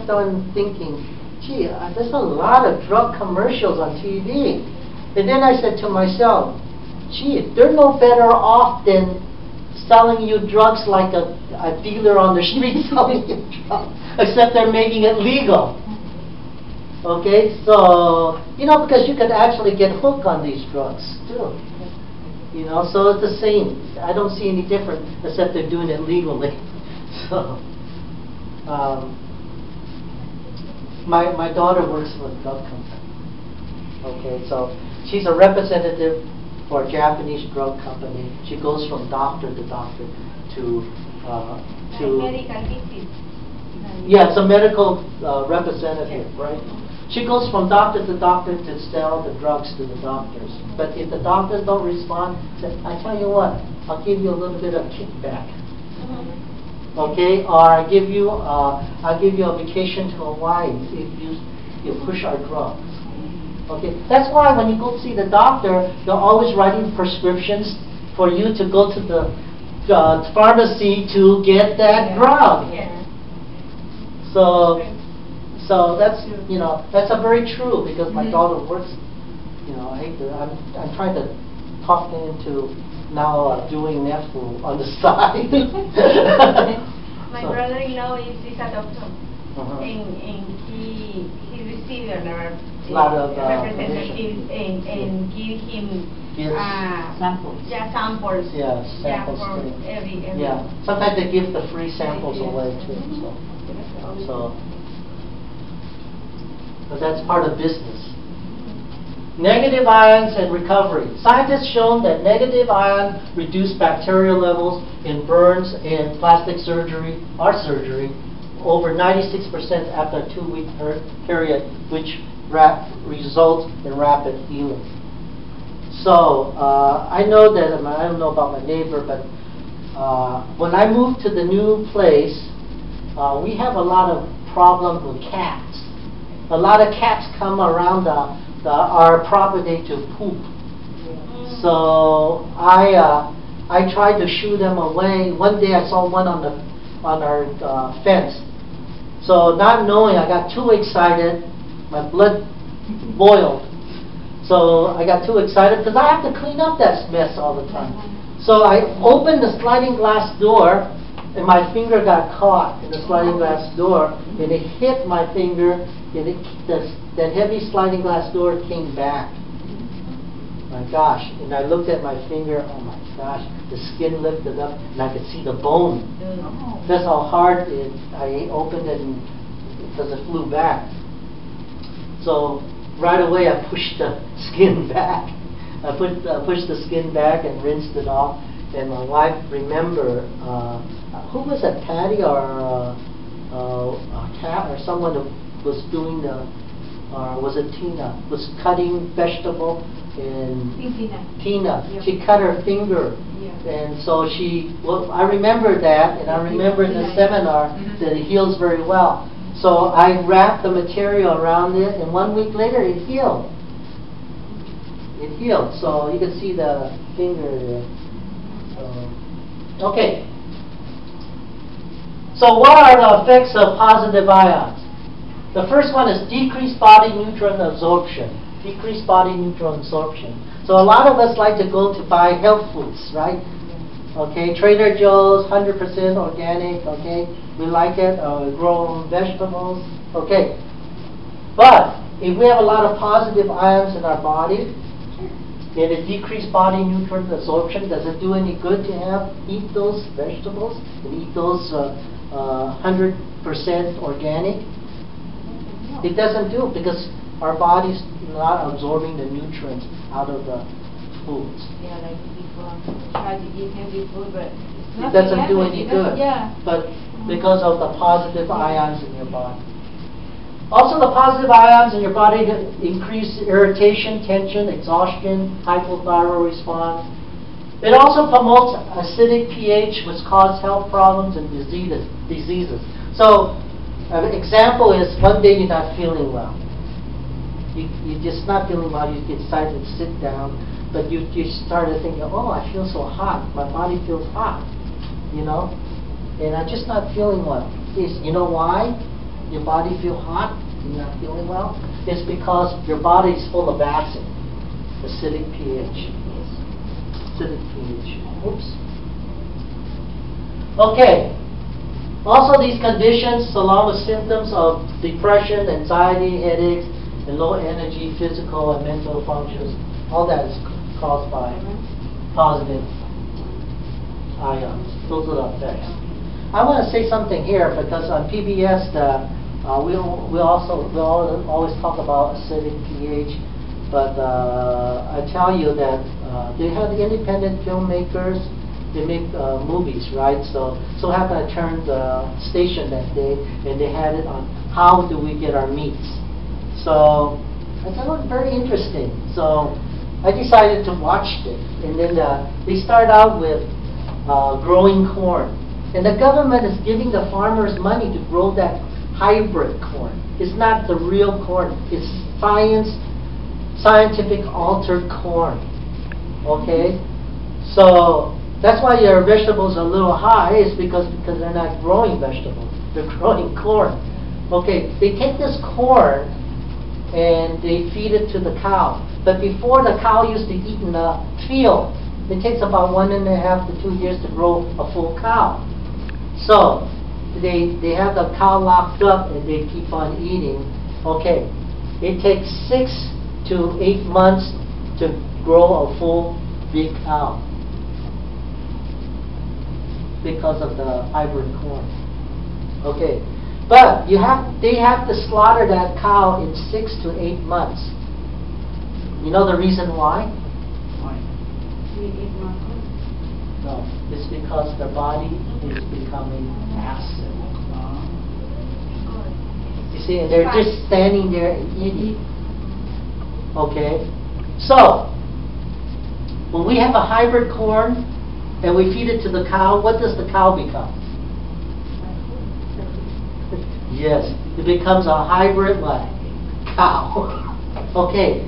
kept on thinking, gee, there's a lot of drug commercials on TV. And then I said to myself, gee, they're no better off than selling you drugs like a dealer on the street selling you drugs, except they're making it legal. Okay, so, because you could actually get hooked on these drugs too. So it's the same. I don't see any different, except they're doing it legally. So, my daughter works for a drug company. Okay, so she's a representative for a Japanese drug company. She goes from doctor to doctor to medical visit. Yeah, it's a medical representative, right? She goes from doctor to doctor to sell the drugs to the doctors. But if the doctors don't respond, I tell you what, I'll give you a little bit of kickback. Okay, or I'll give you a vacation to Hawaii if you push our drugs. Okay, that's why when you go see the doctor, they're always writing prescriptions for you to go to the pharmacy to get that drug. Yeah. So that's that's a very true, because my daughter works. I'm trying to talk her into now doing nefful on the side. My brother-in-law is a doctor, and he received a lot of representatives and give him samples. Yeah, samples. Yeah, samples. For every. Yeah, sometimes they give the free samples away too. So. But that's part of business. Negative ions and recovery. Scientists shown that negative ions reduce bacterial levels in burns and plastic surgery or surgery over 96% after a 2-week period, which results in rapid healing. So I know that, I don't know about my neighbor, but when I moved to the new place, we have a lot of problems with cats. A lot of cats come around our property to poop. So I tried to shoo them away. One day I saw one on our fence. So not knowing, I got too excited. My blood boiled. So I got too excited because I have to clean up that mess all the time. So I opened the sliding glass door, and my finger got caught in the sliding glass door, and it hit my finger. That heavy sliding glass door came back. My gosh. And I looked at my finger, oh my gosh, the skin lifted up and I could see the bone. That's how hard I opened it, because it flew back. So right away I pushed the skin back. I pushed the skin back and rinsed it off. And my wife remembered, who was it, Patty or a cat or someone who was doing was it Tina? Was cutting vegetable, and Tina. Yep. She cut her finger, and so I remember that, and I remember in the seminar that it heals very well. So I wrapped the material around it, and 1 week later it healed. It healed. So you can see the finger there. Okay. So what are the effects of positive ions? The first one is decreased body nutrient absorption. Decreased body nutrient absorption. So a lot of us like to go to buy health foods, right? Okay, Trader Joe's, 100% organic, okay? We like it, we grow our own vegetables, okay. But if we have a lot of positive ions in our body, and it decreased body nutrient absorption, does it do any good to eat those vegetables and eat those 100% organic? It doesn't do, because our body's not absorbing the nutrients out of the foods. Yeah, like people try to eat healthy food, but it doesn't do any good. Yeah. But because of the positive ions in your body. Also, the positive ions in your body increase irritation, tension, exhaustion, hypothyroid response. It also promotes acidic pH, which cause health problems and diseases. So, an example is one day you're not feeling well. You're just not feeling well. You decide to sit down, but you started thinking, oh, I feel so hot. My body feels hot, and I'm just not feeling well. You know why? your body feel hot, you're not feeling well, it's because your body is full of acid, acidic pH. Acidic pH. Oops. Okay. Also, these conditions, along with symptoms of depression, anxiety, headaches, and low energy physical and mental functions, all that is caused by positive ions. Those are the effects. I want to say something here because on PBS we always talk about acidic pH, but I tell you that they have independent filmmakers. They make movies, right? So happened I turned the station that day, and they had it on how do we get our meats. So I thought it was very interesting. So I decided to watch it, and then they start out with growing corn, and the government is giving the farmers money to grow that hybrid corn. It's not the real corn. It's scientific altered corn. Okay, so that's why your vegetables are a little high. Is because they're not growing vegetables. They're growing corn. Okay, they take this corn and they feed it to the cow. But before, the cow used to eat in the field. It takes about 1.5 to 2 years to grow a full cow. So they have the cow locked up and they keep on eating. Okay, it takes 6 to 8 months to grow a full big cow because of the hybrid corn. Okay, but they have to slaughter that cow in 6 to 8 months. You know the reason why? We eat more food. No, it's because their body is becoming acid. You see, and they're just standing there and eating. Okay, so when we have a hybrid corn and we feed it to the cow, what does the cow become? Yes, it becomes a hybrid what? Cow. Okay,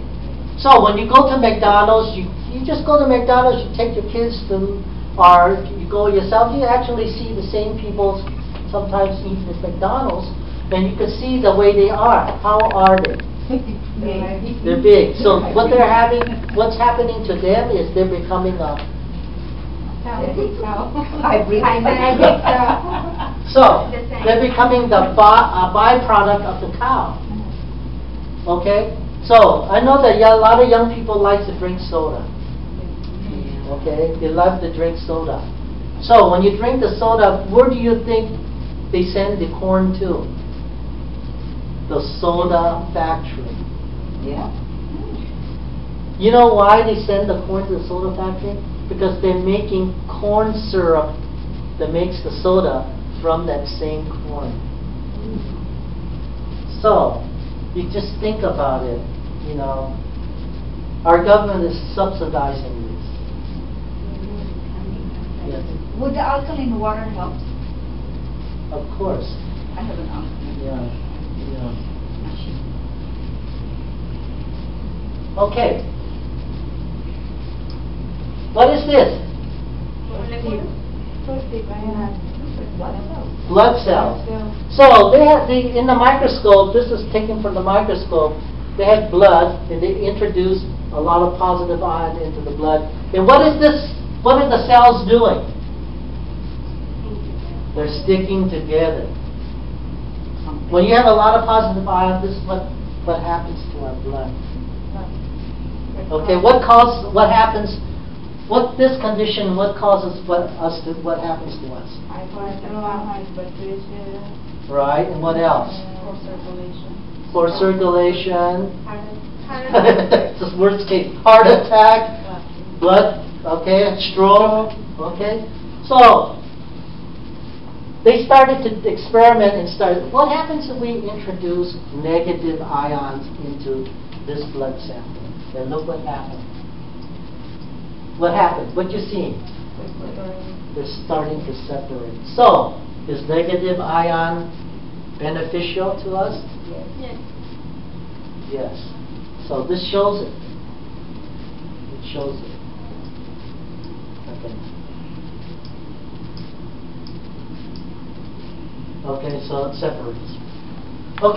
so when you go to McDonald's, you just go to McDonald's, you take your kids to, or you go yourself, you actually see the same people sometimes eating at McDonald's, and you can see the way they are. How are they? They're big. So what's happening to them is they're becoming a Hybrid. So they're becoming the byproduct of the cow. Okay? So I know that a lot of young people like to drink soda. Okay? They love to drink soda. So when you drink the soda, where do you think they send the corn to? The soda factory. Yeah. You know why they send the corn to the soda factory? Because they're making corn syrup that makes the soda from that same corn. So, you just think about it, you know. Our government is subsidizing this. Yes. Would the alkaline water help? Of course. I have an alkaline. Yeah. Okay. What is this? Blood cells. So they have in the microscope. This is taken from the microscope. They had blood, and they introduced a lot of positive ions into the blood. And what is this? What are the cells doing? They're sticking together. When you have a lot of positive ions, this is what happens to our blood. Okay, what happens? What this condition? What causes what happens to us? Right, and what else? For circulation. It's the worst case. Heart attack, blood. Okay, stroke. Okay, so they started to experiment and started. What happens if we introduce negative ions into this blood sample? And look what happened. What happened? What you seeing? They're starting to separate. So, is negative ion beneficial to us? Yes. Yes. So this shows it. It shows it. Okay. Okay, so it separates. Okay.